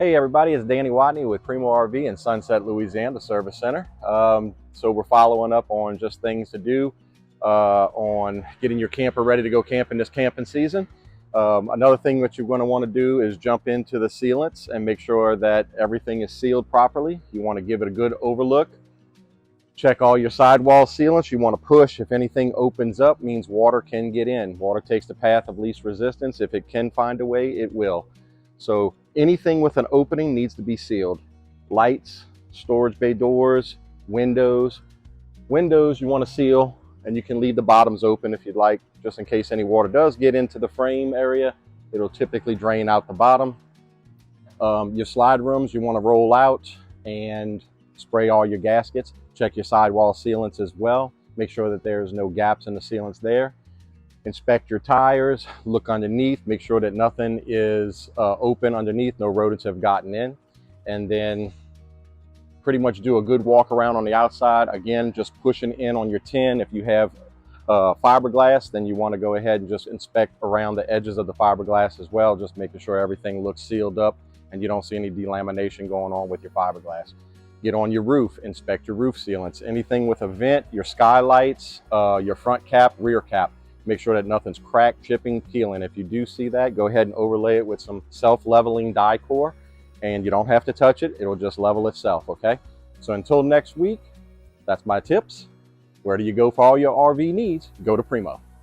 Hey everybody, it's Danny Watney with Primeaux RV in Sunset, Louisiana, the service center. So we're following up on just things to do on getting your camper ready to go camping this camping season. Another thing that you're going to want to do is jump into the sealants and make sure that everything is sealed properly. You want to give it a good overlook. Check all your sidewall sealants. You want to push. If anything opens up, means water can get in. Water takes the path of least resistance. If it can find a way, it will. So anything with an opening needs to be sealed. Lights, storage bay doors, windows. Windows you want to seal, and you can leave the bottoms open if you'd like, just in case any water does get into the frame area. It'll typically drain out the bottom. Your slide rooms you want to roll out and spray all your gaskets. Check your sidewall sealants as well. Make sure that there's no gaps in the sealants there. Inspect your tires, look underneath, make sure that nothing is open underneath, no rodents have gotten in, and then pretty much do a good walk around on the outside. Again, just pushing in on your tin. If you have fiberglass, then you want to go ahead and just inspect around the edges of the fiberglass as well, just making sure everything looks sealed up and you don't see any delamination going on with your fiberglass. Get on your roof, inspect your roof sealants. Anything with a vent, your skylights, your front cap, rear cap. Make sure that nothing's cracked, chipping, peeling. If you do see that, go ahead and overlay it with some self-leveling Dicor, and you don't have to touch it. It'll just level itself, okay? So until next week, that's my tips. Where do you go for all your RV needs? Go to Primeaux.